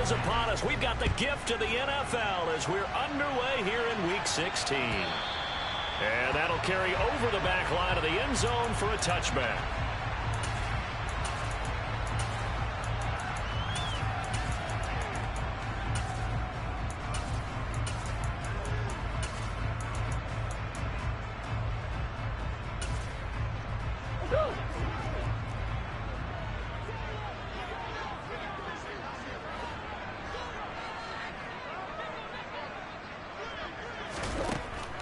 is upon us. We've got the gift of the NFL as we're underway here in Week 16. And that'll carry over the back line of the end zone for a touchback.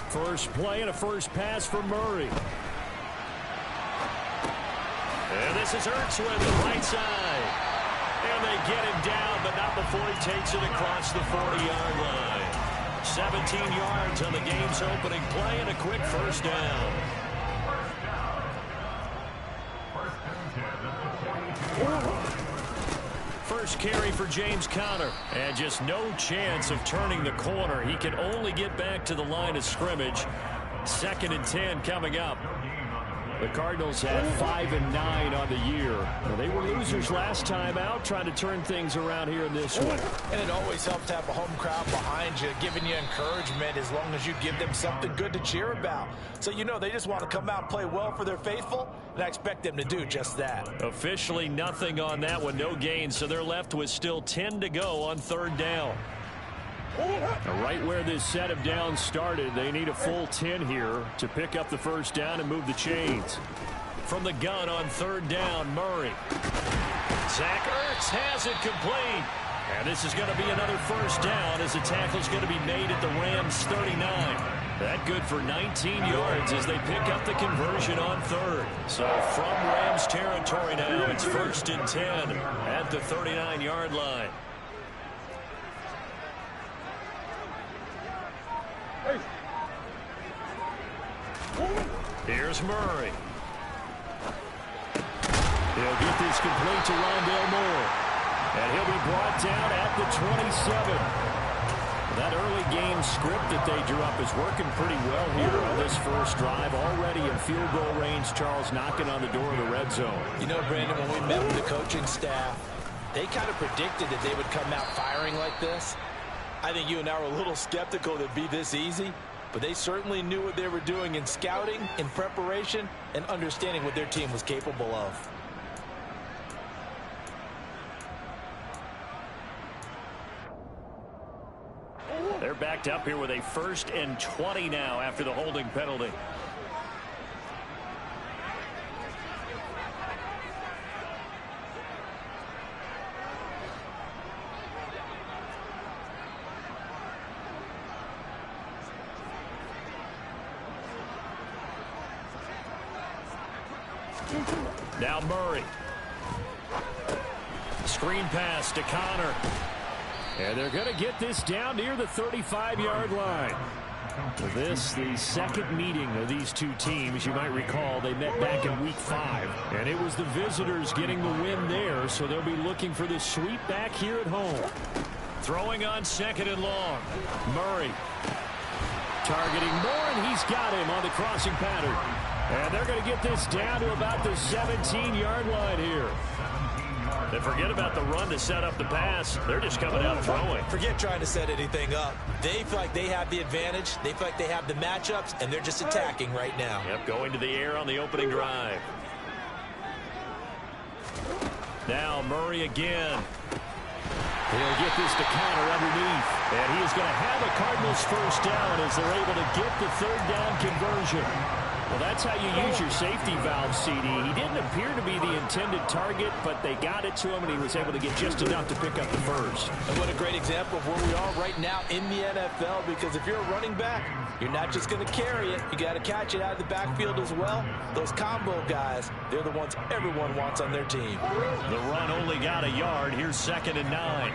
First play and a first pass for Murray. And this is Ertz with the right side. And they get him down, but not before he takes it across the 40-yard line. 17 yards on the game's opening play and a quick first down. First carry for James Conner. And just no chance of turning the corner. He can only get back to the line of scrimmage. 2nd and 10 coming up. The Cardinals had 5 and 9 on the year. Well, they were losers last time out, trying to turn things around here in this one. And it always helps to have a home crowd behind you, giving you encouragement as long as you give them something good to cheer about. So, you know, they just want to come out and play well for their faithful, and I expect them to do just that. Officially nothing on that one, no gain, so they're left with still 10 to go on 3rd down. Right where this set of downs started, they need a full 10 here to pick up the first down and move the chains. From the gun on 3rd down, Murray. Zach Ertz has it complete. And this is going to be another first down as the tackle's going to be made at the Rams' 39. That good for 19 yards as they pick up the conversion on 3rd. So from Rams territory now, it's 1st and 10 at the 39-yard line. Here's Murray. He'll get this complete to Rondale Moore. And he'll be brought down at the 27. That early game script that they drew up is working pretty well here on this first drive. Already in field goal range, Charles knocking on the door of the red zone. You know, Brandon, when we met with the coaching staff, they kind of predicted that they would come out firing like this. I think you and I were a little skeptical that it'd be this easy. But they certainly knew what they were doing in scouting, in preparation, and understanding what their team was capable of. They're backed up here with a 1st and 20 now after the holding penalty. Now Murray. Screen pass to Conner. And they're going to get this down near the 35-yard line. This, the second meeting of these two teams. You might recall they met back in Week 5. And it was the visitors getting the win there, so they'll be looking for the sweep back here at home. Throwing on 2nd and long. Murray. Targeting Moore, and he's got him on the crossing pattern. And they're going to get this down to about the 17-yard line here. They forget about the run to set up the pass. They're just coming out throwing. Forget trying to set anything up. They feel like they have the advantage. They feel like they have the matchups, and they're just attacking right now. Yep, going to the air on the opening drive. Now Murray again. He'll get this to Conner underneath. And he is going to have a Cardinals first down as they're able to get the 3rd down conversion. Well, that's how you use your safety valve, CD. He didn't appear to be the intended target, but they got it to him, and he was able to get just enough to pick up the first. And what a great example of where we are right now in the NFL, because if you're a running back, you're not just going to carry it. You got to catch it out of the backfield as well. Those combo guys, they're the ones everyone wants on their team. The run only got a yard. Here's 2nd and 9.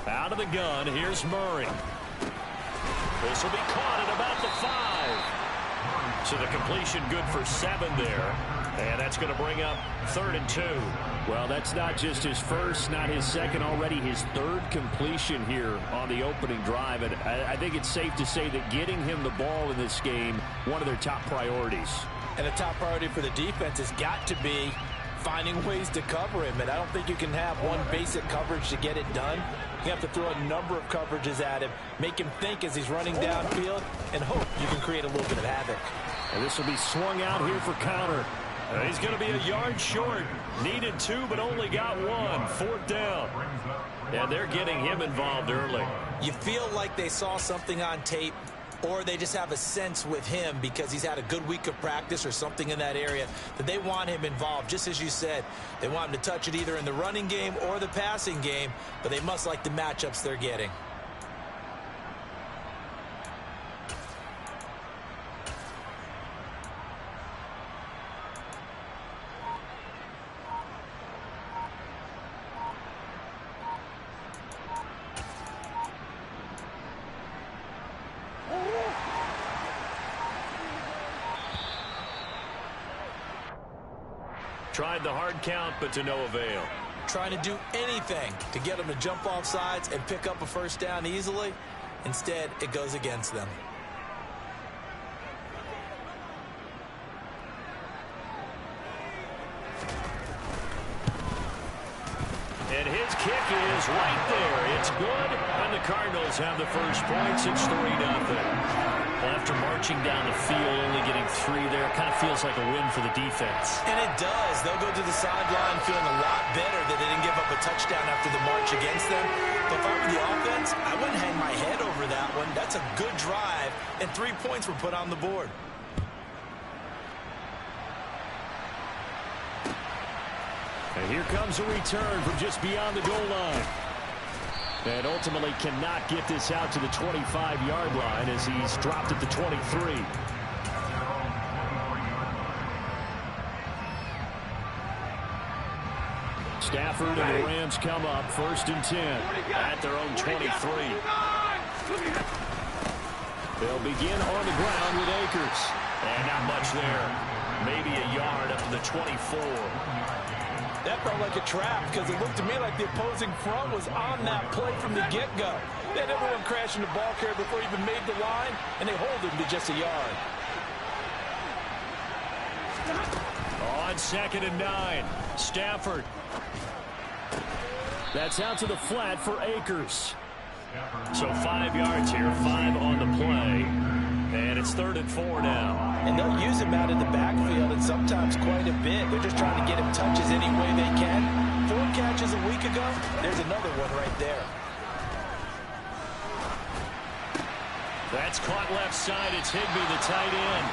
Out of the gun, here's Murray. This will be caught at about the 5. So the completion good for 7 there. And that's going to bring up 3rd and 2. Well, that's not just his first, not his second, already his 3rd completion here on the opening drive. And I think it's safe to say that getting him the ball in this game, one of their top priorities. And the top priority for the defense has got to be finding ways to cover him. And I don't think you can have one basic coverage to get it done. You have to throw a number of coverages at him, make him think as he's running downfield, and hope you can create a little bit of havoc. And this will be swung out here for counter. He's going to be a yard short. Needed 2, but only got 1. 4th down. And they're getting him involved early. You feel like they saw something on tape, or they just have a sense with him because he's had a good week of practice or something in that area that they want him involved. Just as you said, they want him to touch it either in the running game or the passing game, but they must like the matchups they're getting. Tried the hard count, but to no avail. Trying to do anything to get them to jump off sides and pick up a first down easily. Instead, it goes against them. And his kick is right there. It's good, and the Cardinals have the first points. It's 3-0. Well, after marching down the field, only getting 3 there, it kind of feels like a win for the defense. And it does. They'll go to the sideline feeling a lot better that they didn't give up a touchdown after the march against them. But if I were the offense, I wouldn't hang my head over that one. That's a good drive, and 3 points were put on the board. And here comes a return from just beyond the goal line. And ultimately cannot get this out to the 25-yard line as he's dropped at the 23. Stafford and the Rams come up 1st and 10 at their own 23. They'll begin on the ground with Akers. And not much there. Maybe a yard up to the 24. That felt like a trap because it looked to me like the opposing front was on that play from the get-go. They had everyone crashing the ball carrier before he even made the line, and they hold him to just a yard. On 2nd and 9, Stafford. That's out to the flat for Akers. So 5 yards here, 5 on the play. And it's 3rd and 4 now. And they'll use him out in the backfield, and sometimes quite a bit. They're just trying to get him touches any way they can. 4 catches a week ago. There's another one right there. That's caught left side. It's Higbee, the tight end.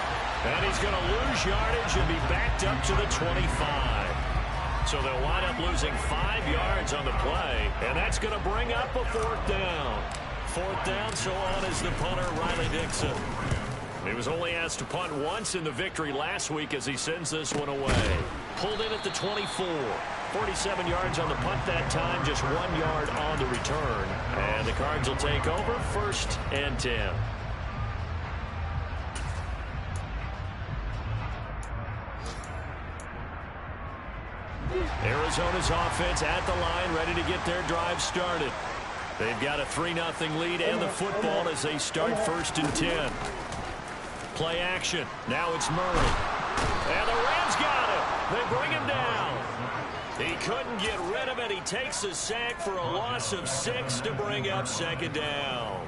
And he's going to lose yardage and be backed up to the 25. So they'll wind up losing 5 yards on the play. And that's going to bring up a 4th down. 4th down, so on is the punter, Riley Dixon. He was only asked to punt once in the victory last week as he sends this one away. Pulled in at the 24. 47 yards on the punt that time, just 1 yard on the return. And the Cards will take over 1st and 10. Arizona's offense at the line, ready to get their drive started. They've got a 3-0 lead and the football as they start 1st and 10. Play action. Now it's Murray. And the Rams got him. They bring him down. He couldn't get rid of it. He takes a sack for a loss of 6 to bring up 2nd down.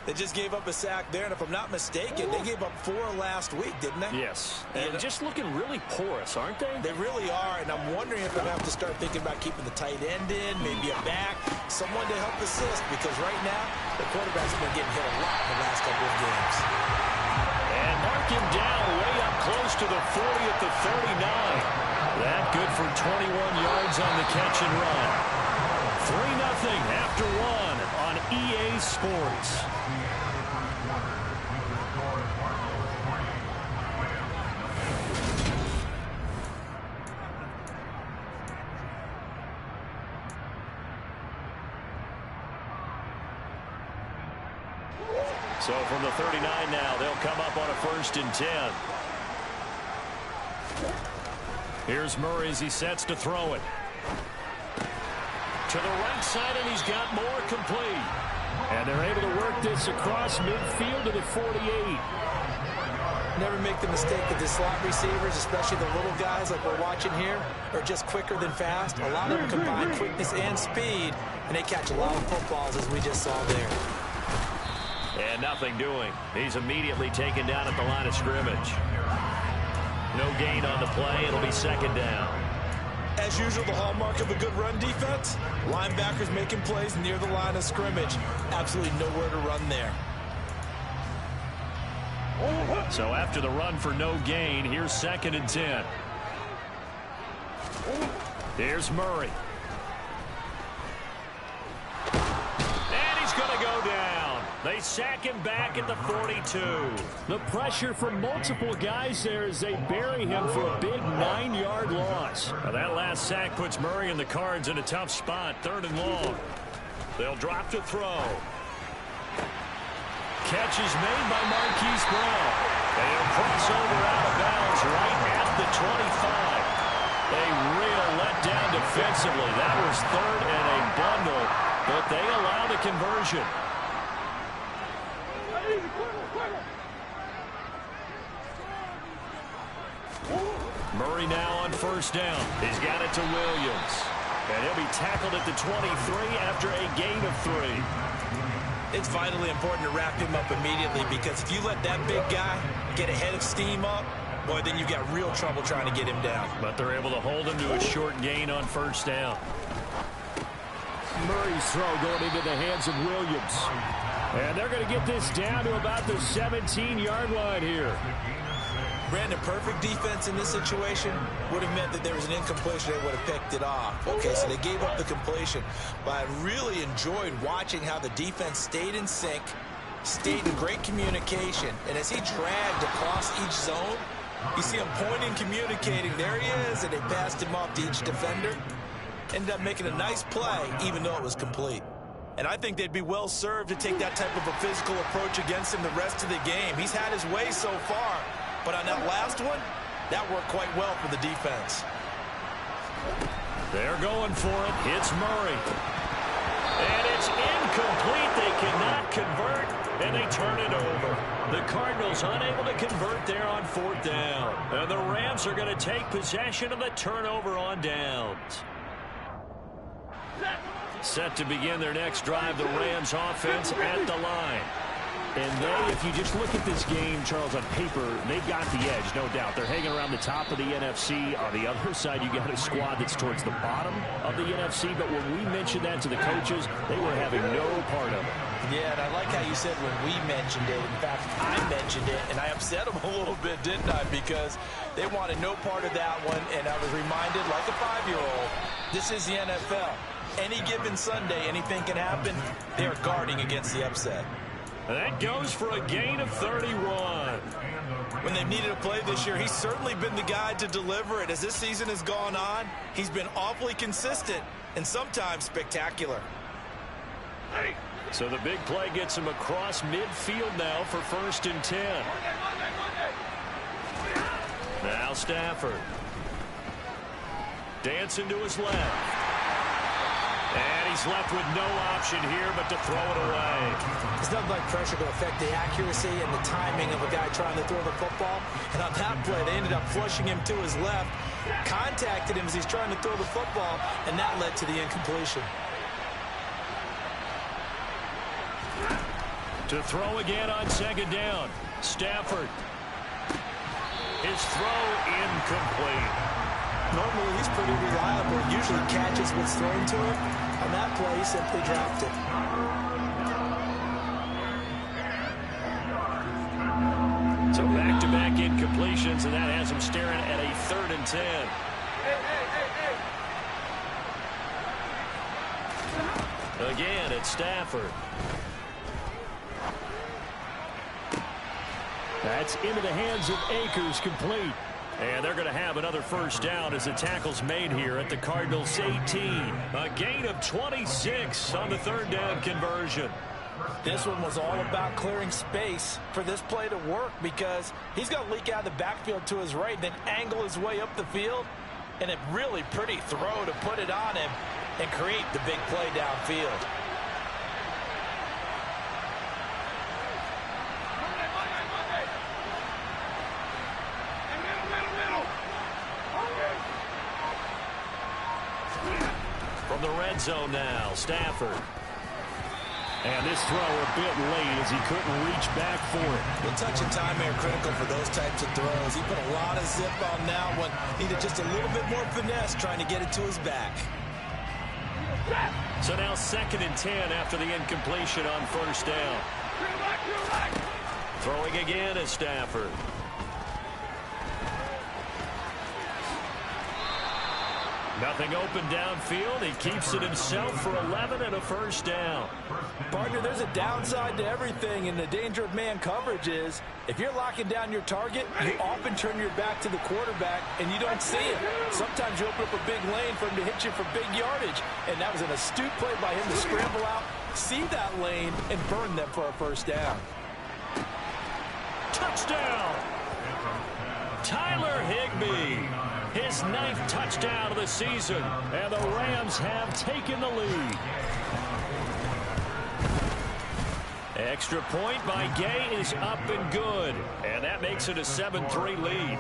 They just gave up a sack there, and if I'm not mistaken, they gave up 4 last week, didn't they? Yes. And just looking really porous, aren't they? They really are, and I'm wondering if I have to start thinking about keeping the tight end in, maybe a back, someone to help assist, because right now, the quarterback's been getting hit a lot in the last couple of games. And mark him down way up close to the 40 at the 39. That good for 21 yards on the catch and run. 3-0 after 1 on EA Sports. So from the 39 now, they'll come up on a 1st and 10. Here's Murray as he sets to throw it. To the right side, and he's got more complete. And they're able to work this across midfield to the 48. Never make the mistake that the slot receivers, especially the little guys like we're watching here, are just quicker than fast. A lot of them combine quickness and speed, and they catch a lot of footballs, as we just saw there. And nothing doing. He's immediately taken down at the line of scrimmage. No gain on the play. It'll be second down. As usual, the hallmark of a good run defense, linebackers making plays near the line of scrimmage. Absolutely nowhere to run there. So after the run for no gain, here's 2nd and 10. Here's Murray. And he's going to go down. They sack him back at the 42. The pressure from multiple guys there as they bury him for a big 9-yard loss. Now that last sack puts Murray and the Cards in a tough spot, 3rd and long. They'll drop to throw. Catch is made by Marquise Brown. They'll cross over out of bounds right at the 25. A real letdown defensively. That was 3rd and a bundle, but they allow the conversion. Murray now on 1st down. He's got it to Williams. And he'll be tackled at the 23 after a gain of 3. It's vitally important to wrap him up immediately, because if you let that big guy get a head of steam up, boy, then you've got real trouble trying to get him down. But they're able to hold him to a short gain on 1st down. Murray's throw going into the hands of Williams. And they're going to get this down to about the 17-yard line here. Brandon, perfect defense in this situation would have meant that there was an incompletion. They would have picked it off. Okay, so they gave up the completion. But I really enjoyed watching how the defense stayed in sync, stayed in great communication. And as he dragged across each zone, you see him pointing, communicating. There he is, and they passed him off to each defender. Ended up making a nice play, even though it was complete. And I think they'd be well served to take that type of a physical approach against him the rest of the game. He's had his way so far. But on that last one, that worked quite well for the defense. They're going for it. It's Murray. And it's incomplete. They cannot convert, and they turn it over. The Cardinals unable to convert there on 4th down. And the Rams are going to take possession of the turnover on downs. Set to begin their next drive, the Rams offense at the line. And they, if you just look at this game, Charles, on paper, they've got the edge, no doubt. They're hanging around the top of the NFC. On the other side, you got a squad that's towards the bottom of the NFC. But when we mentioned that to the coaches, they were having no part of it. Yeah, and I like how you said when we mentioned it. In fact, I mentioned it, and I upset them a little bit, didn't I? Because they wanted no part of that one, and I was reminded, like a 5-year-old, this is the NFL. Any given Sunday, anything can happen. They are guarding against the upset. That goes for a gain of 31. When they've needed a play this year, he's certainly been the guy to deliver it. As this season has gone on, he's been awfully consistent and sometimes spectacular. So the big play gets him across midfield now for 1st and 10. Now Stafford. Dancing to his left. And he's left with no option here but to throw it away. It's nothing like pressure to affect the accuracy and the timing of a guy trying to throw the football. And on that play, they ended up flushing him to his left, contacted him as he's trying to throw the football, and that led to the incompletion. To throw again on 2nd down. Stafford. His throw incomplete. Normally, he's pretty reliable. Usually catches what's thrown to him. On that play, he simply dropped it. So back-to-back incompletions, and that has him staring at a 3rd and 10. Again, it's Stafford. That's into the hands of Akers, complete. And they're going to have another 1st down as the tackle's made here at the Cardinals 18. A gain of 26 on the 3rd down conversion. This one was all about clearing space for this play to work, because he's going to leak out of the backfield to his right, then angle his way up the field, and a really pretty throw to put it on him and create the big play downfield. red zone now. Stafford. And this throw a bit late as he couldn't reach back for it. The touch and timing are critical for those types of throws. He put a lot of zip on that one. Needed just a little bit more finesse trying to get it to his back. So now 2nd and 10 after the incompletion on first down. Throwing again is Stafford. Nothing open downfield. He keeps it himself for 11 and a first down. Partner, there's a downside to everything, and the danger of man coverage is if you're locking down your target, you often turn your back to the quarterback, and you don't see him. Sometimes you open up a big lane for him to hit you for big yardage, and that was an astute play by him to scramble out, see that lane, and burn them for a first down. Touchdown! Tyler Higbee. His 9th touchdown of the season, and the Rams have taken the lead. Extra point by Gay is up and good, and that makes it a 7-3 lead.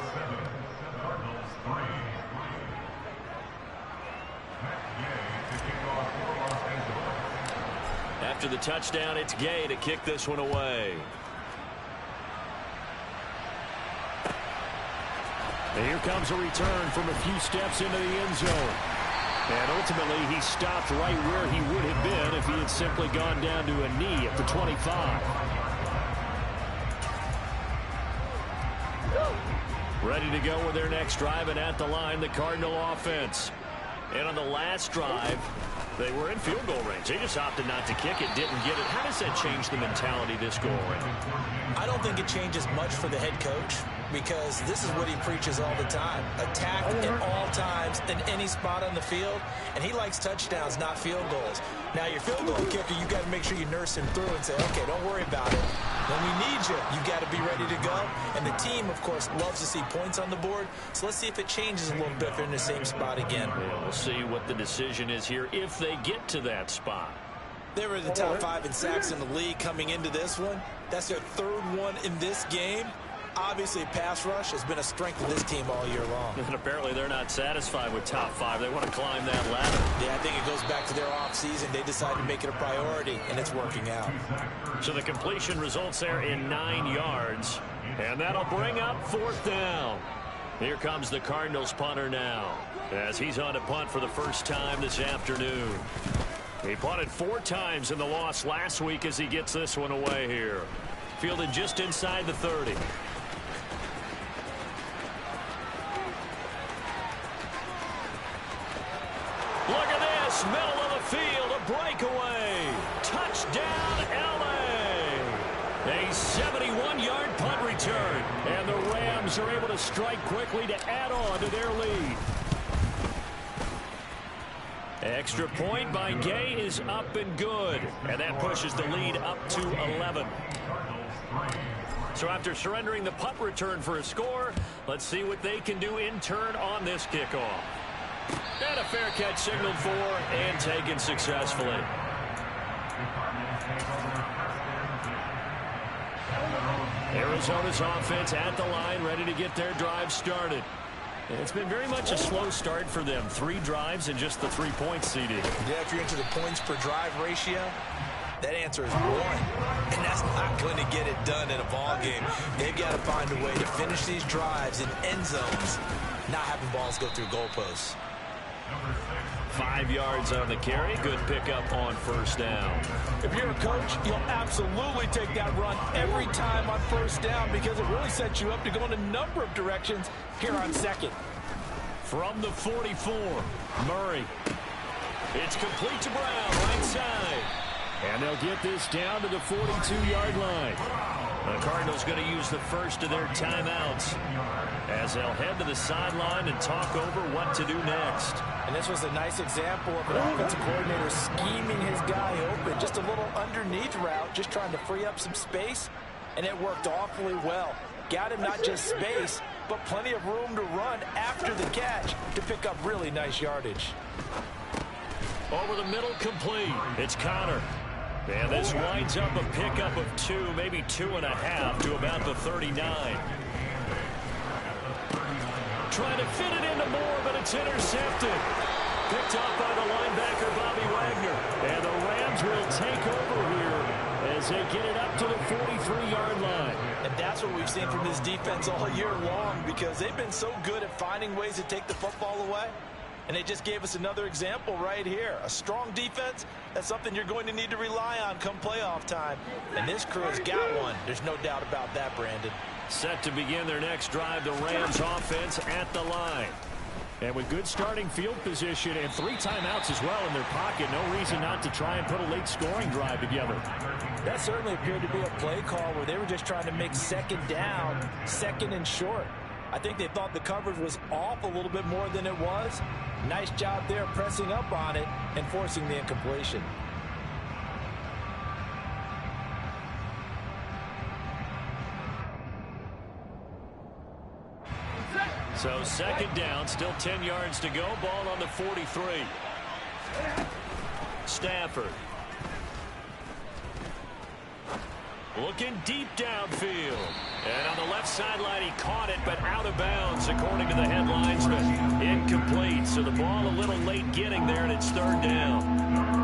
After the touchdown, it's Gay to kick this one away. And here comes a return from a few steps into the end zone. And ultimately, he stopped right where he would have been if he had simply gone down to a knee at the 25. Ready to go with their next drive, and at the line, the Cardinal offense. And on the last drive, they were in field goal range. They just opted not to kick it, didn't get it. How does that change the mentality this go around? I don't think it changes much for the head coach, because this is what he preaches all the time. Attack at all times in any spot on the field, and he likes touchdowns, not field goals. Now, your field goal kicker, you got to make sure you nurse him through and say, okay, don't worry about it. When we need you, you got to be ready to go. And the team, of course, loves to see points on the board, so let's see if it changes a little bit if they're in the same spot again. Yeah, we'll see what the decision is here if they get to that spot. They were the top 5 in sacks in the league coming into this one. That's their 3rd one in this game. Obviously, pass rush has been a strength of this team all year long. And apparently they're not satisfied with top 5. They want to climb that ladder. Yeah, I think it goes back to their offseason. They decided to make it a priority, and it's working out. So the completion results there in 9 yards. And that'll bring up 4th down. Here comes the Cardinals punter now, as he's on to punt for the first time this afternoon. He punted 4 times in the loss last week as he gets this one away here. Fielded just inside the 30. Look at this, middle of the field, a breakaway. Touchdown, L.A. A 71-yard punt return, and the Rams are able to strike quickly to add on to their lead. Extra point by Gay is up and good, and that pushes the lead up to 11. So after surrendering the punt return for a score, let's see what they can do in turn on this kickoff. And a fair catch signaled for and taken successfully. Arizona's offense at the line, ready to get their drive started. It's been very much a slow start for them. 3 drives and just the 3 points seeded. Yeah, if you're into the points per drive ratio, that answer is 1. And that's not going to get it done in a ball game. They've got to find a way to finish these drives in end zones, not having balls go through goalposts. 5 yards on the carry. Good pickup on first down. If you're a coach, you'll absolutely take that run every time on first down because it really sets you up to go in a number of directions here on second. From the 44, Murray. It's complete to Brown, right side. And they'll get this down to the 42-yard line. The Cardinals going to use the first of their timeouts as they'll head to the sideline and talk over what to do next. And this was a nice example of an offensive coordinator scheming his guy open. Just a little underneath route, just trying to free up some space, and it worked awfully well. Got him not just space, but plenty of room to run after the catch to pick up really nice yardage. Over the middle, complete. It's Connor. And this winds up a pickup of 2, maybe 2.5 to about the 39. Trying to fit it into Moore, but it's intercepted. Picked off by the linebacker, Bobby Wagner. And the Rams will take over here as they get it up to the 43-yard line. And that's what we've seen from this defense all year long, because they've been so good at finding ways to take the football away. And they just gave us another example right here. A strong defense, that's something you're going to need to rely on come playoff time. And this crew has got one. There's no doubt about that, Brandon. Set to begin their next drive, the Rams offense at the line. And with good starting field position and 3 timeouts as well in their pocket, no reason not to try and put a late scoring drive together. That certainly appeared to be a play call where they were just trying to make second down, second and short. I think they thought the coverage was off a little bit more than it was. Nice job there pressing up on it and forcing the incompletion. So second down, still 10 yards to go. Ball on the 43. Stafford. Looking deep downfield. And on the left sideline, he caught it, but out of bounds, according to the head linesman. Incomplete. So the ball a little late getting there, and it's third down.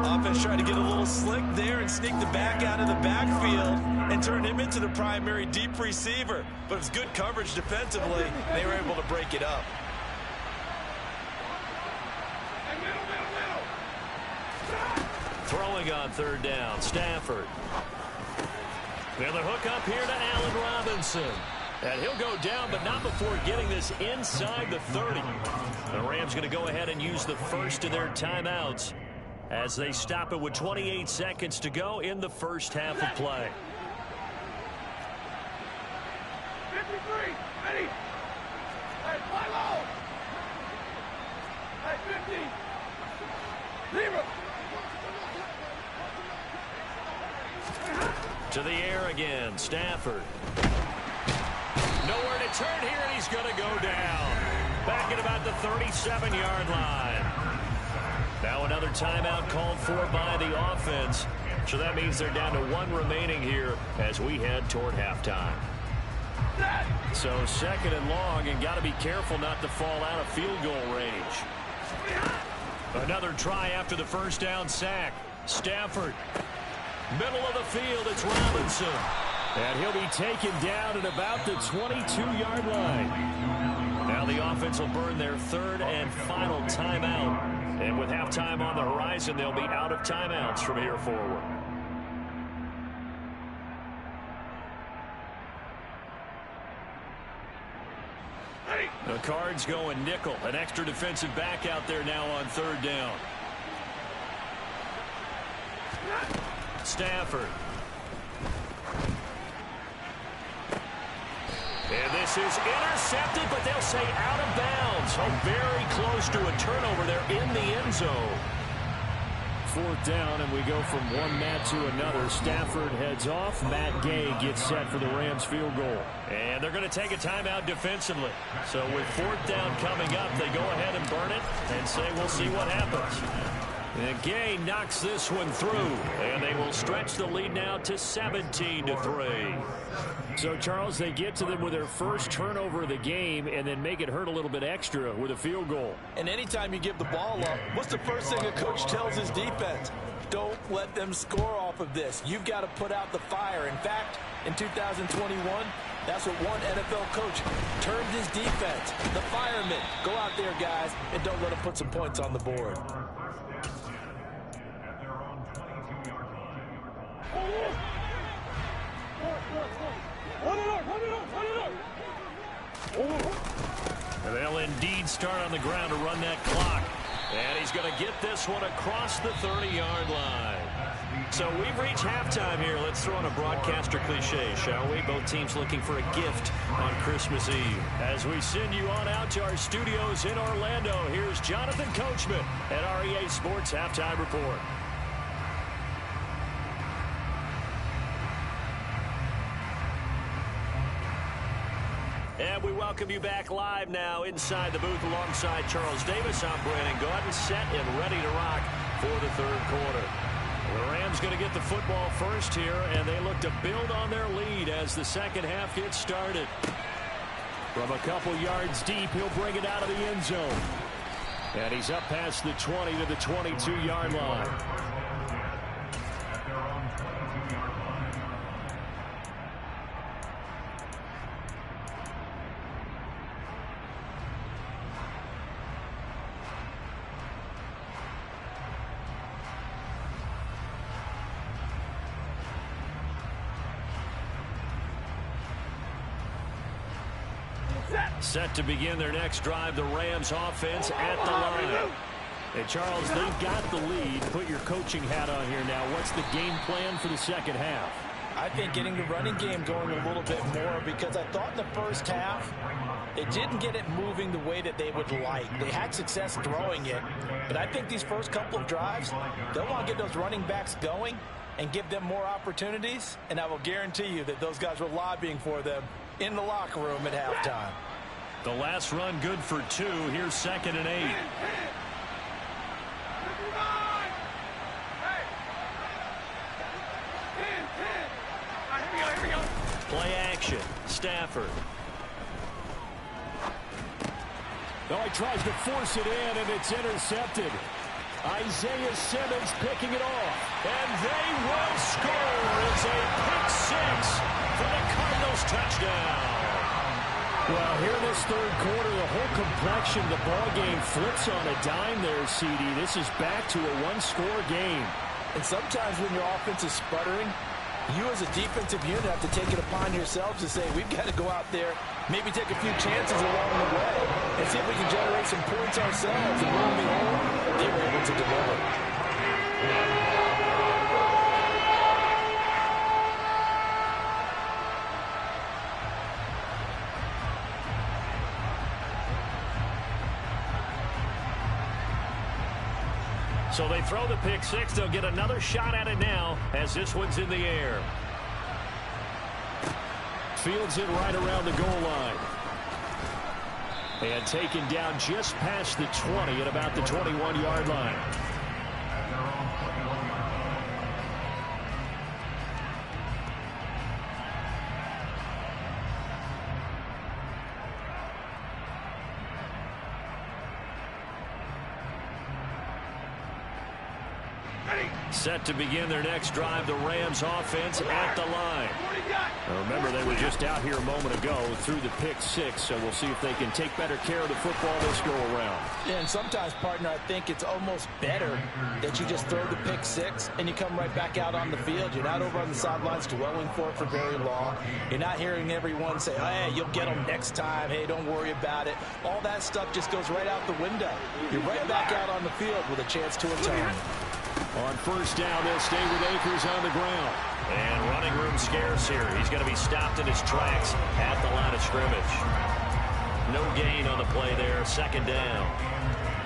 Offense tried to get a little slick there and sneak the back out of the backfield and turn him into the primary deep receiver. But it's good coverage defensively. They were able to break it up. Throwing on third down, Stafford. And the hook up here to Allen Robinson. And he'll go down, but not before getting this inside the 30. The Rams going to go ahead and use the first of their timeouts as they stop it with 28 seconds to go in the first half of play. 53, ready. Hey, fly low. Hey, 50. 0. To the air again, Stafford. Nowhere to turn here, and he's going to go down. Back at about the 37-yard line. Now another timeout called for by the offense. So that means they're down to 1 remaining here as we head toward halftime. So second and long, and got to be careful not to fall out of field goal range. Another try after the first down sack. Stafford. Middle of the field, it's Robinson. And he'll be taken down at about the 22-yard line. Now the offense will burn their third and final timeout. And with halftime on the horizon, they'll be out of timeouts from here forward. The Cards going nickel. An extra defensive back out there now on third down. Stafford. And this is intercepted, but they'll say out of bounds. Oh, very close to a turnover there in the end zone. Fourth down, and we go from one mat to another. Stafford heads off. Matt Gay gets set for the Rams field goal. And they're going to take a timeout defensively. So with fourth down coming up, they go ahead and burn it and say we'll see what happens. And Gay knocks this one through, and they will stretch the lead now to 17-3. So, Charles, they get to them with their first turnover of the game and then make it hurt a little bit extra with a field goal. And anytime you give the ball up, what's the first thing a coach tells his defense? Don't let them score off of this. You've got to put out the fire. In fact, in 2021, that's what one NFL coach termed his defense. The firemen. Go out there, guys, and don't let them put some points on the board. And they'll indeed start on the ground to run that clock. And he's going to get this one across the 30-yard line. So we've reached halftime here. Let's throw in a broadcaster cliche, shall we? Both teams looking for a gift on Christmas Eve. As we send you on out to our studios in Orlando, here's Jonathan Coachman at REA Sports Halftime Report. And we welcome you back live now inside the booth alongside Charles Davis. I'm Brandon Gaudin, set and ready to rock for the third quarter. The Rams going to get the football first here, and they look to build on their lead as the second half gets started. From a couple yards deep, he'll bring it out of the end zone. And he's up past the 20 to the 22-yard line. Set to begin their next drive, the Rams offense at the line. And Charles, they've got the lead. Put your coaching hat on here now. What's the game plan for the second half? I think getting the running game going a little bit more, because I thought in the first half they didn't get it moving the way that they would like. They had success throwing it, but I think these first couple of drives, they'll want to get those running backs going and give them more opportunities, and I will guarantee you that those guys were lobbying for them in the locker room at halftime. The last run good for 2. Here's 2nd and 8. Play action. Stafford. Oh, he tries to force it in, and it's intercepted. Isaiah Simmons picking it off. And they will score. It's a pick 6 for the Cardinals touchdown. Well, here in this third quarter, the whole complexion of the ball game flips on a dime there, CD. This is back to a one-score game. And sometimes when your offense is sputtering, you as a defensive unit have to take it upon yourselves to say, we've got to go out there, maybe take a few chances along the way, and see if we can generate some points ourselves. And lo and behold, they were able to deliver. So they throw the pick 6. They'll get another shot at it now as this one's in the air. Fields it right around the goal line. And taken down just past the 20 at about the 21-yard line. Set to begin their next drive, the Rams offense at the line. Now remember, they were just out here a moment ago through the pick 6, so we'll see if they can take better care of the football this go around. Yeah, and sometimes, partner, I think it's almost better that you just throw the pick 6 and you come right back out on the field. You're not over on the sidelines dwelling for it for very long. You're not hearing everyone say, hey, you'll get them next time. Hey, don't worry about it. All that stuff just goes right out the window. You're right back out on the field with a chance to atone. On first down, they'll stay with Akers on the ground. And running room scarce here. He's going to be stopped in his tracks at the line of scrimmage. No gain on the play there. 2nd down.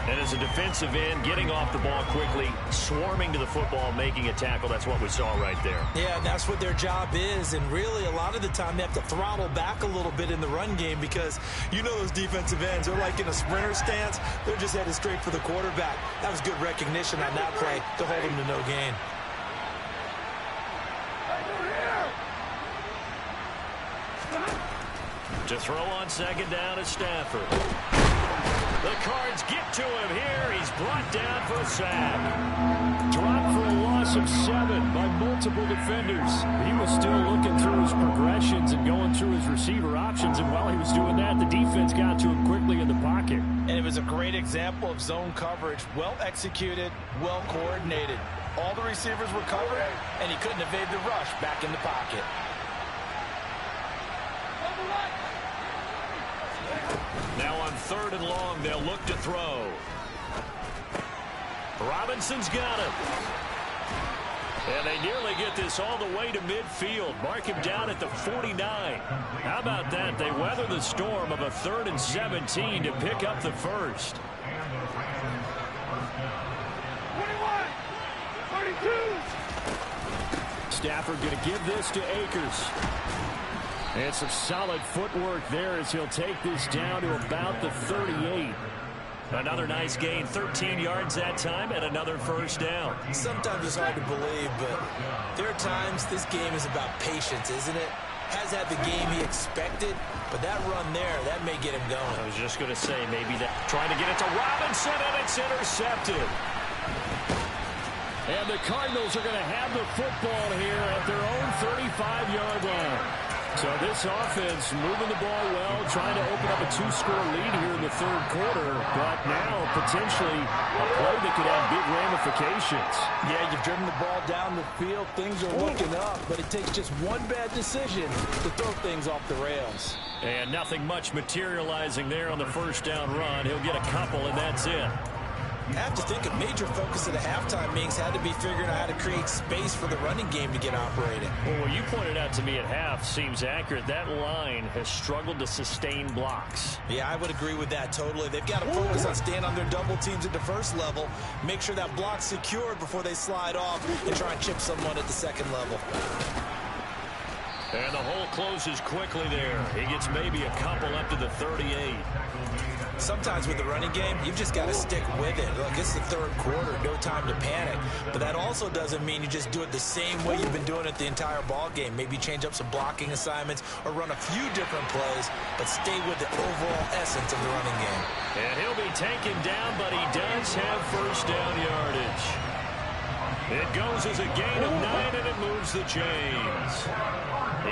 And as a defensive end, getting off the ball quickly, swarming to the football, making a tackle. That's what we saw right there. Yeah, and that's what their job is. And really, a lot of the time, they have to throttle back a little bit in the run game because you know those defensive ends, they're like in a sprinter stance. They're just headed straight for the quarterback. That was good recognition on that play to hold him to no gain. To throw on 2nd down is Stafford. The Cards get to him here. He's brought down for a sack. Dropped for a loss of 7 by multiple defenders. He was still looking through his progressions and going through his receiver options, and while he was doing that, the defense got to him quickly in the pocket. And it was a great example of zone coverage. Well executed, well coordinated. All the receivers were covered, and he couldn't evade the rush back in the pocket. Now on 3rd and long, they'll look to throw. Robinson's got it. And they nearly get this all the way to midfield. Mark him down at the 49. How about that? They weather the storm of a 3rd and 17 to pick up the first. 21, 32. Stafford going to give this to Akers. And some solid footwork there as he'll take this down to about the 38. Another nice gain, 13 yards that time, and another first down. Sometimes it's hard to believe, but there are times this game is about patience, isn't it? has had the game he expected, but that run there, that may get him going. I was just going to say, maybe that. Trying to get it to Robinson, and it's intercepted. And the Cardinals are going to have the football here at their own 35-yard line. So this offense moving the ball well, trying to open up a 2-score lead here in the third quarter, but now potentially a play that could have big ramifications. Yeah, you've driven the ball down the field. Things are looking up, but it takes just one bad decision to throw things off the rails. And nothing much materializing there on the first down run. He'll get a couple, and that's it. I have to think a major focus of the halftime meetings had to be figuring out how to create space for the running game to get operating. Well, what you pointed out to me at half seems accurate. That line has struggled to sustain blocks. Yeah, I would agree with that totally. They've got to focus on staying on their double teams at the first level, make sure that block's secured before they slide off and try and chip someone at the second level. And the hole closes quickly there. He gets maybe a couple up to the 38. Sometimes with the running game, you've just got to stick with it. Look, it's the third quarter, no time to panic. But that also doesn't mean you just do it the same way you've been doing it the entire ball game. Maybe change up some blocking assignments or run a few different plays, but stay with the overall essence of the running game. And he'll be taken down, but he does have first down yardage. It goes as a gain of 9, and it moves the chains.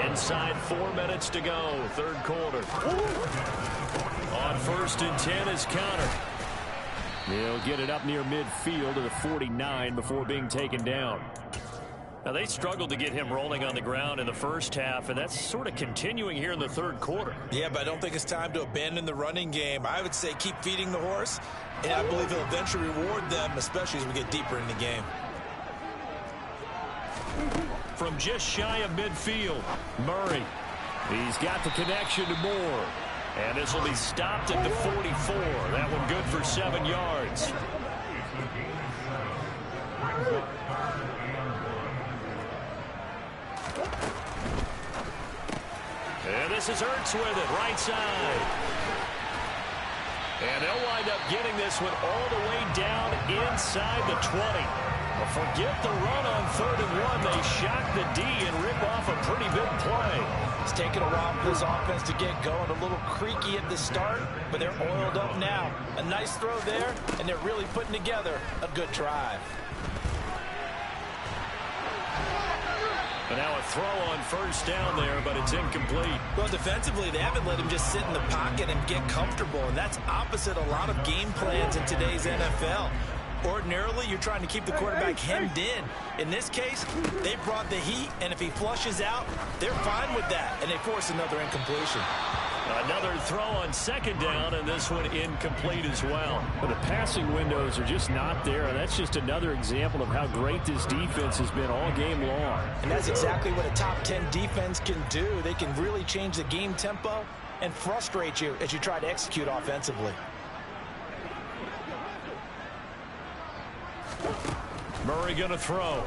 Inside 4 minutes to go, third quarter. On 1st and 10 is Connor. He'll get it up near midfield to the 49 before being taken down. Now, they struggled to get him rolling on the ground in the first half, and that's sort of continuing here in the third quarter. Yeah, but I don't think it's time to abandon the running game. I would say keep feeding the horse, and I believe he'll eventually reward them, especially as we get deeper in the game. From just shy of midfield, Murray. He's got the connection to Moore. And this will be stopped at the 44. That one good for 7 yards. And this is Ertz with it, right side. And they'll wind up getting this one all the way down inside the 20. Well, forget the run on 3rd and 1. They shock the D and rip off a pretty big play. It's taken a while for this offense to get going. A little creaky at the start, but they're oiled up now. A nice throw there, and they're really putting together a good drive. And now a throw on first down there, but it's incomplete. Well, defensively, they haven't let him just sit in the pocket and get comfortable, and that's opposite a lot of game plans in today's NFL. Ordinarily, you're trying to keep the quarterback hemmed in. In this case, they brought the heat, and if he flushes out, they're fine with that, and they force another incompletion. Another throw on 2nd down, and this one incomplete as well. But the passing windows are just not there, and that's just another example of how great this defense has been all game long. And that's exactly what a top 10 defense can do. They can really change the game tempo and frustrate you as you try to execute offensively. Murray going to throw.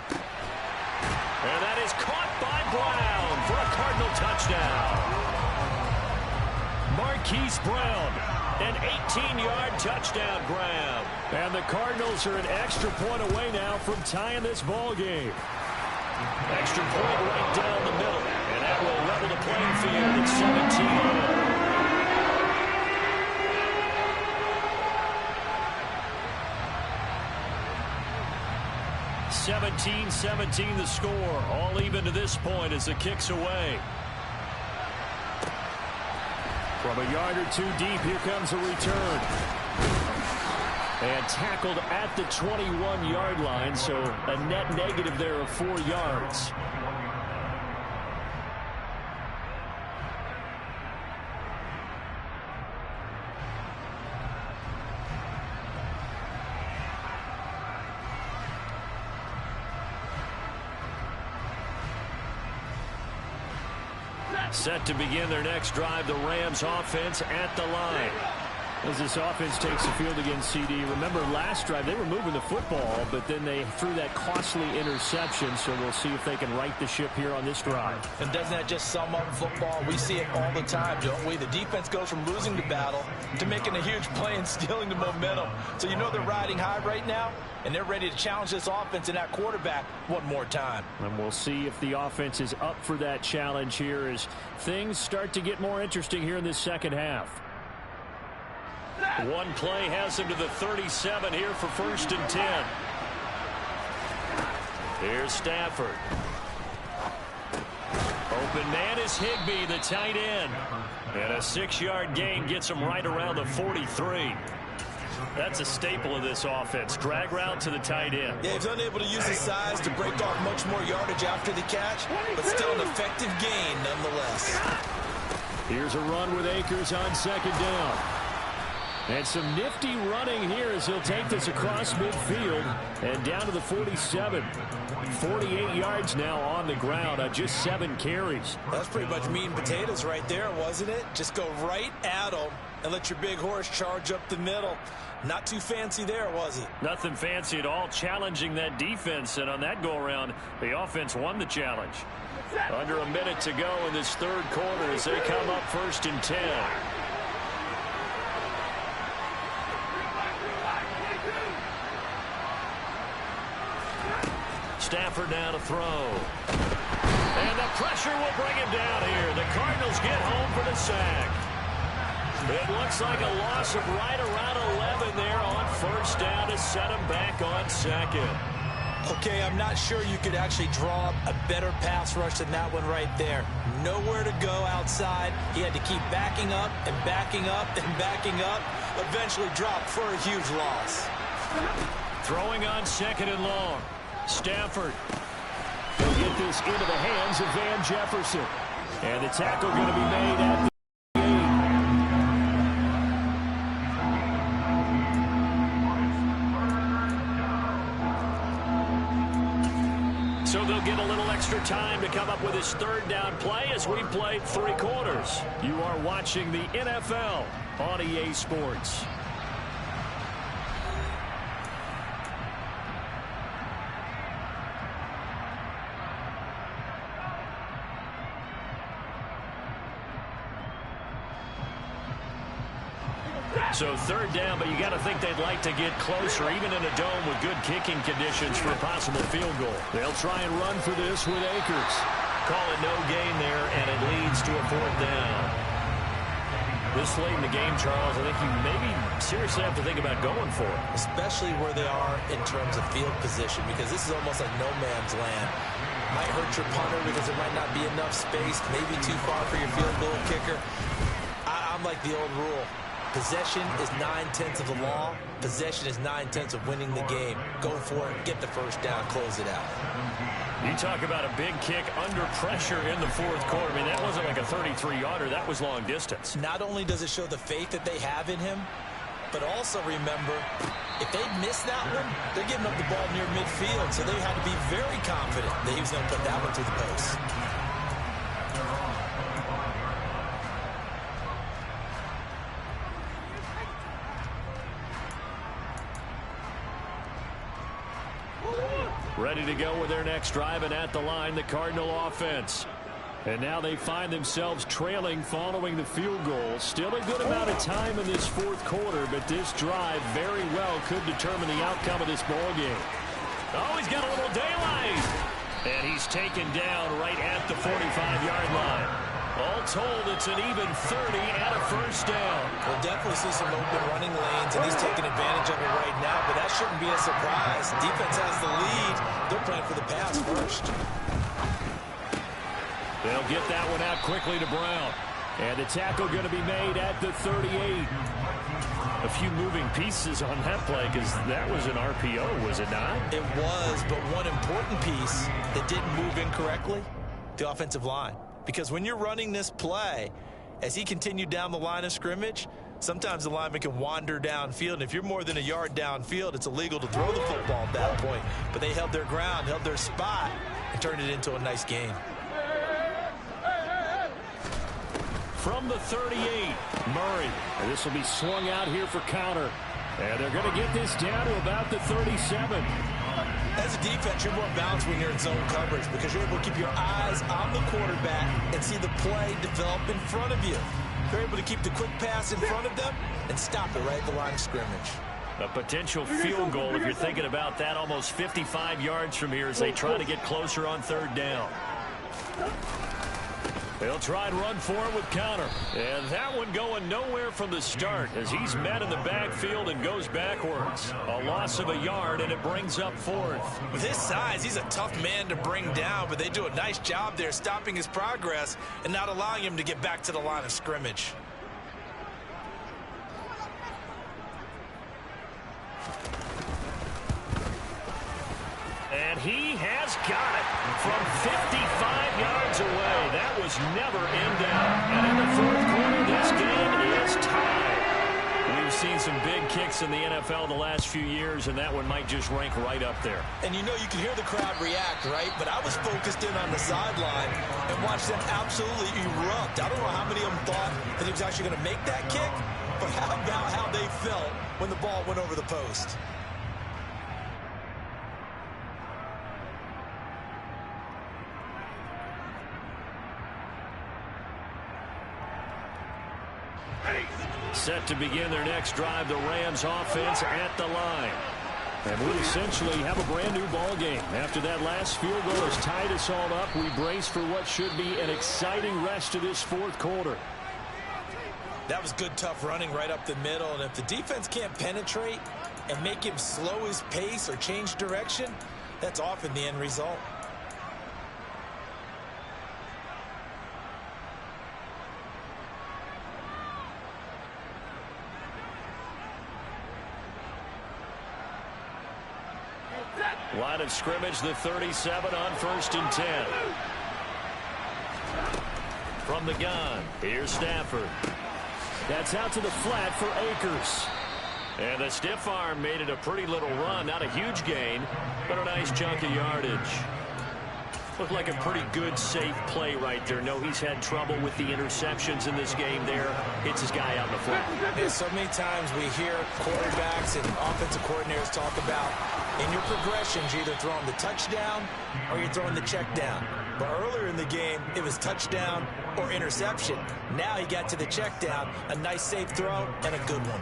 And that is caught by Brown for a Cardinal touchdown. Marquise Brown, an 18-yard touchdown grab. And the Cardinals are an extra point away now from tying this ball game. Extra point right down the middle. And that will level the playing field at 17. 17-17 the score. All even to this point as the kick's away. From a yard or two deep, here comes a return. And tackled at the 21-yard line, so a net negative there of 4 yards. Set to begin their next drive, the Rams offense at the line. As this offense takes the field against CD. Remember last drive they were moving the football, but then they threw that costly interception, so we'll see if they can right the ship here on this drive. And doesn't that just sum up football? We see it all the time, don't we? The defense goes from losing the battle to making a huge play and stealing the momentum. So you know they're riding high right now, and they're ready to challenge this offense and that quarterback one more time. And we'll see if the offense is up for that challenge here as things start to get more interesting here in this second half. One play has him to the 37 here for 1st and 10. Here's Stafford. Open man is Higbee, the tight end. And a 6-yard gain gets him right around the 43. That's a staple of this offense. Drag route to the tight end. Yeah, he's unable to use his size to break off much more yardage after the catch, but still an effective gain nonetheless. Here's a run with Akers on 2nd down. And some nifty running here as he'll take this across midfield and down to the 47. 48 yards now on the ground on just 7 carries. That's pretty much meat and potatoes right there, wasn't it? Just go right at him and let your big horse charge up the middle. Not too fancy there, was it? Nothing fancy at all, challenging that defense. And on that go-around, the offense won the challenge. Under a minute to go in this 3rd quarter as they come up 1st and 10. Stafford now to throw. And the pressure will bring him down here. The Cardinals get home for the sack. It looks like a loss of right around 11 there on 1st down to set him back on 2nd. Okay, I'm not sure you could actually draw up a better pass rush than that one right there. Nowhere to go outside. He had to keep backing up and backing up and backing up. Eventually dropped for a huge loss. Throwing on 2nd and long. Stafford. They'll get this into the hands of Van Jefferson. And the tackle going to be made at the so they'll get a little extra time to come up with his 3rd down play as we played 3 quarters. You are watching the NFL on EA Sports. So 3rd down, but you got to think they'd like to get closer, even in a dome with good kicking conditions for a possible field goal. They'll try and run for this with Akers. Call it no gain there, and it leads to a 4th down. This late in the game, Charles, I think you maybe seriously have to think about going for it. Especially where they are in terms of field position, because this is almost like no man's land. Might hurt your punter because there might not be enough space, maybe too far for your field goal kicker. I'm like the old rule. Possession is 9/10 of the law. Possession is 9/10 of winning the game. Go for it, get the 1st down, close it out. You talk about a big kick under pressure in the 4th quarter. I mean, that wasn't like a 33-yarder. That was long distance. Not only does it show the faith that they have in him, but also remember, if they miss that one, they're giving up the ball near midfield, so they had to be very confident that he was going to put that one through the post. Ready to go with their next drive, and at the line, the Cardinal offense. And now they find themselves trailing following the field goal. Still a good amount of time in this 4th quarter, but this drive very well could determine the outcome of this ball game. Oh, he's got a little daylight. And he's taken down right at the 45-yard line. All told, it's an even 30 and a 1st down. We'll definitely see some open running lanes, and he's taking advantage of it right now, but that shouldn't be a surprise. Defense has the lead. They're playing for the pass first. They'll get that one out quickly to Brown. And the tackle going to be made at the 38. A few moving pieces on that play because that was an RPO, was it not? It was, but one important piece that didn't move incorrectly, the offensive line. Because when you're running this play, as he continued down the line of scrimmage, sometimes the lineman can wander downfield. And if you're more than a yard downfield, it's illegal to throw the football at that point. But they held their ground, held their spot, and turned it into a nice gain. From the 38, Murray. And this will be swung out here for counter. And they're going to get this down to about the 37. As a defense, you're more balanced when you're in zone coverage because you're able to keep your eyes on the quarterback and see the play develop in front of you. You're able to keep the quick pass in front of them and stop it right at the line of scrimmage. A potential field goal, if you're thinking about that, almost 55 yards from here as they try to get closer on third down. They'll try and run for it with counter. And that one going nowhere from the start as he's met in the backfield and goes backwards. A loss of a yard, and it brings up fourth. With his size, he's a tough man to bring down, but they do a nice job there stopping his progress and not allowing him to get back to the line of scrimmage. And he has got it from 55 yards away. That was never in doubt. And in the fourth quarter, this game is tied. We've seen some big kicks in the NFL the last few years, and that one might just rank right up there. And you know you can hear the crowd react, right? But I was focused in on the sideline and watched them absolutely erupt. I don't know how many of them thought that he was actually going to make that kick, but how about how they felt when the ball went over the post? Set to begin their next drive, the Rams offense at the line. And we essentially have a brand new ball game. After that last field goal has tied us all up, we brace for what should be an exciting rest of this fourth quarter. That was good, tough running right up the middle. And if the defense can't penetrate and make him slow his pace or change direction, that's often the end result. Line of scrimmage, the 37 on 1st and 10. From the gun, here's Stafford. That's out to the flat for Akers. And the stiff arm made it a pretty little run. Not a huge gain, but a nice chunk of yardage. Looked like a pretty good, safe play right there. No, he's had trouble with the interceptions in this game there. Hits his guy out in the flat. Yeah, so many times we hear quarterbacks and offensive coordinators talk about in your progressions, you're either throwing the touchdown or you're throwing the check down. But earlier in the game, it was touchdown or interception. Now he got to the check down, a nice safe throw, and a good one.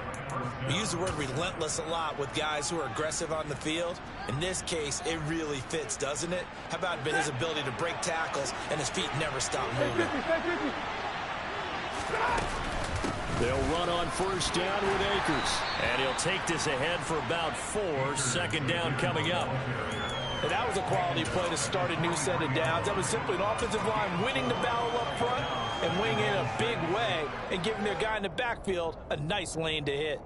We use the word relentless a lot with guys who are aggressive on the field. In this case, it really fits, doesn't it? How about his ability to break tackles and his feet never stop moving? They'll run on 1st down with Akers. And he'll take this ahead for about 4. 2nd down coming up. And that was a quality play to start a new set of downs. That was simply an offensive line winning the battle up front and winning in a big way and giving their guy in the backfield a nice lane to hit.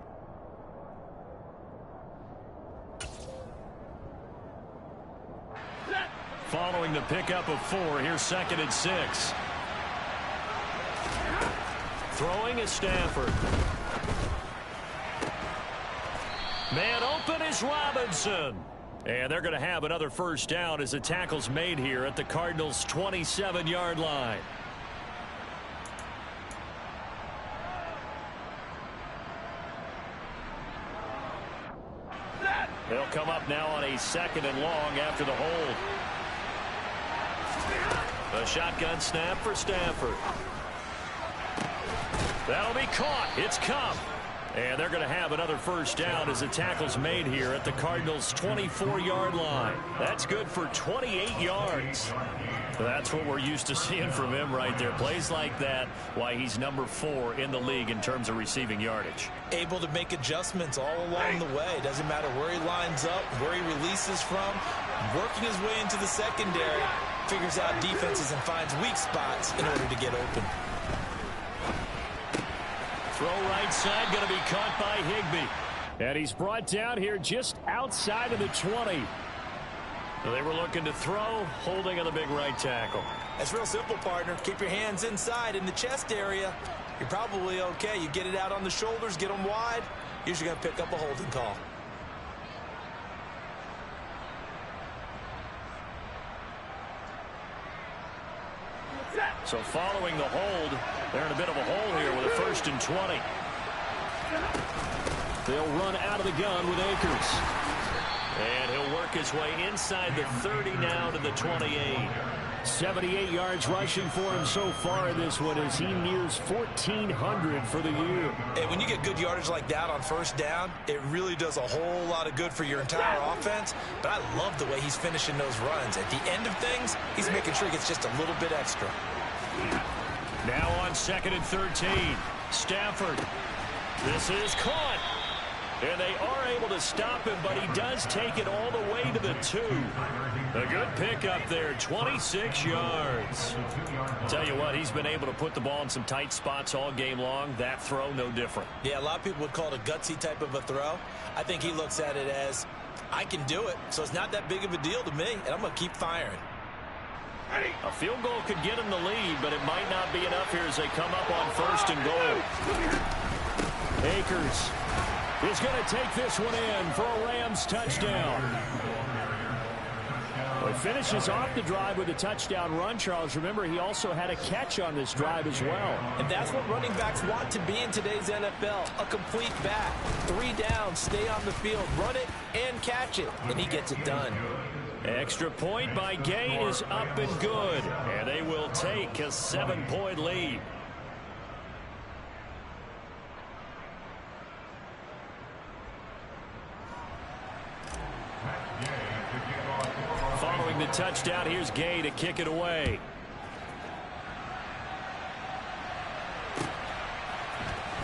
Following the pickup of 4, here's 2nd and 6. Throwing is Stafford. Man open is Robinson. And they're going to have another 1st down as the tackle's made here at the Cardinals' 27-yard line. They'll come up now on a 2nd and long after the hold. A shotgun snap for Stafford. That'll be caught. It's come. And they're going to have another 1st down as the tackle's made here at the Cardinals' 24-yard line. That's good for 28 yards. That's what we're used to seeing from him right there. Plays like that, why he's number 4 in the league in terms of receiving yardage. Able to make adjustments all along the way. Doesn't matter where he lines up, where he releases from. Working his way into the secondary. Figures out defenses and finds weak spots in order to get open. Throw right side, going to be caught by Higbee. And he's brought down here just outside of the 20. They were looking to throw, holding on the big right tackle. That's real simple, partner. Keep your hands inside in the chest area. You're probably okay. You get it out on the shoulders, get them wide. Usually going to pick up a holding call. So following the hold, they're in a bit of a hole here with a 1st and 20. They'll run out of the gun with Akers. And he'll work his way inside the 30 now to the 28. 78 yards rushing for him so far in this one as he nears 1,400 for the year. And when you get good yardage like that on 1st down, it really does a whole lot of good for your entire offense. But I love the way he's finishing those runs. At the end of things, he's making sure he gets just a little bit extra. Now on 2nd and 13. Stafford. This is caught. And they are able to stop him, but he does take it all the way to the 2. A good pickup there, 26 yards. Tell you what, he's been able to put the ball in some tight spots all game long. That throw, no different. Yeah, a lot of people would call it a gutsy type of a throw. I think he looks at it as, I can do it, so it's not that big of a deal to me, and I'm going to keep firing. A field goal could get him the lead, but it might not be enough here as they come up on 1st and goal. Akers is going to take this one in for a Rams touchdown. Well, he finishes off the drive with a touchdown run, Charles. Remember, he also had a catch on this drive as well. And that's what running backs want to be in today's NFL, a complete back. 3 down, stay on the field, run it, and catch it. And he gets it done. Extra point by Gay is up and good. And they will take a 7-point lead. Following the touchdown, here's Gay to kick it away.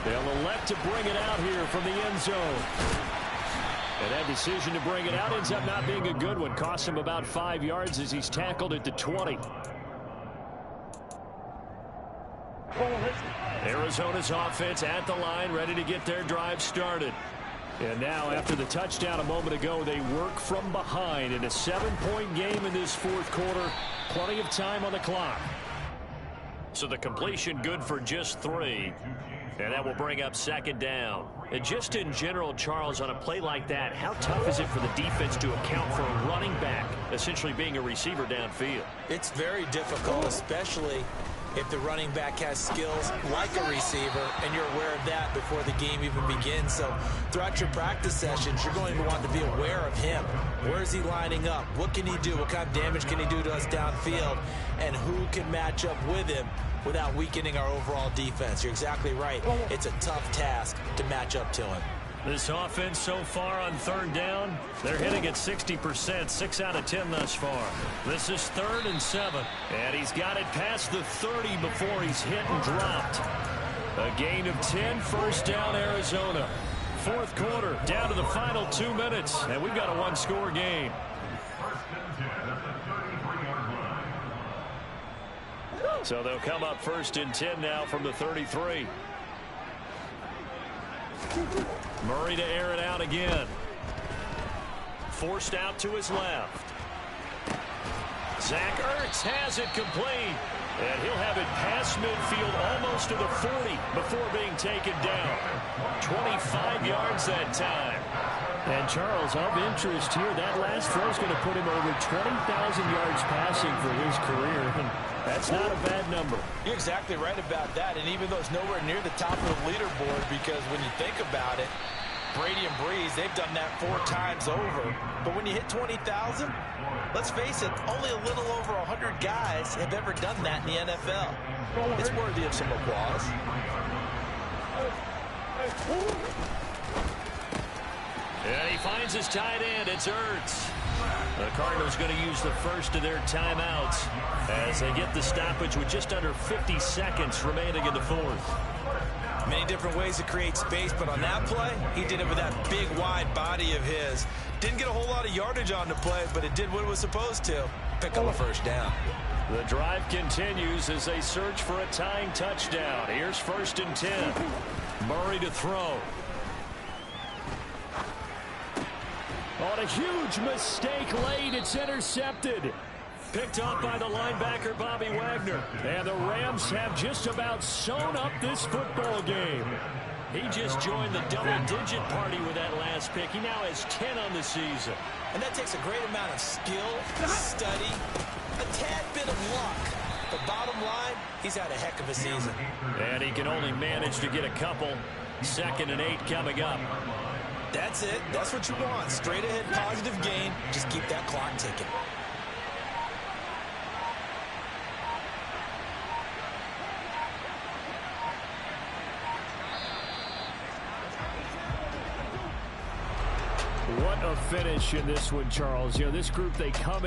They'll elect to bring it out here from the end zone. And that decision to bring it out ends up not being a good one. Costs him about 5 yards as he's tackled at the 20. Arizona's offense at the line, ready to get their drive started. And now, after the touchdown a moment ago, they work from behind in a 7-point game in this 4th quarter. Plenty of time on the clock. So the completion good for just 3. And that will bring up 2nd down. And just in general, Charles, on a play like that, how tough is it for the defense to account for a running back essentially being a receiver downfield? It's very difficult, especially if the running back has skills like a receiver, and you're aware of that before the game even begins. So throughout your practice sessions, you're going to want to be aware of him. Where is he lining up? What can he do? What kind of damage can he do to us downfield? And who can match up with him without weakening our overall defense? You're exactly right. It's a tough task to match up to him. This offense so far on 3rd down, they're hitting at 60%, 6 out of 10 thus far. This is 3rd and 7. And he's got it past the 30 before he's hit and dropped. A gain of 10, 1st down Arizona. 4th quarter, down to the final 2 minutes. And we've got a 1-score game. So they'll come up 1st and 10 now from the 33. Murray to air it out again. Forced out to his left. Zach Ertz has it complete. And he'll have it past midfield almost to the 40 before being taken down. 25 yards that time. And Charles, of interest here, that last throw is going to put him over 20,000 yards passing for his career. And that's not a bad number. You're exactly right about that. And even though it's nowhere near the top of the leaderboard, because when you think about it, Brady and Breeze, they've done that 4 times over. But when you hit 20,000, let's face it, only a little over 100 guys have ever done that in the NFL. It's worthy of some applause. And he finds his tight end. It's Ertz. The Cardinals going to use the first of their timeouts as they get the stoppage with just under 50 seconds remaining in the 4th. Many different ways to create space, but on that play, he did it with that big, wide body of his. Didn't get a whole lot of yardage on the play, but it did what it was supposed to. Pick up a 1st down. The drive continues as they search for a tying touchdown. Here's 1st and 10. Murray to throw. On a huge mistake late, it's intercepted. Picked up by the linebacker, Bobby Wagner. And the Rams have just about sewn up this football game. He just joined the double-digit party with that last pick. He now has 10 on the season. And that takes a great amount of skill, study, a tad bit of luck. The bottom line, he's had a heck of a season. And he can only manage to get a couple. 2nd and 8 coming up. That's it. That's what you want. Straight ahead positive gain. Just keep that clock ticking. What a finish in this one, Charles. You know, this group, they come in.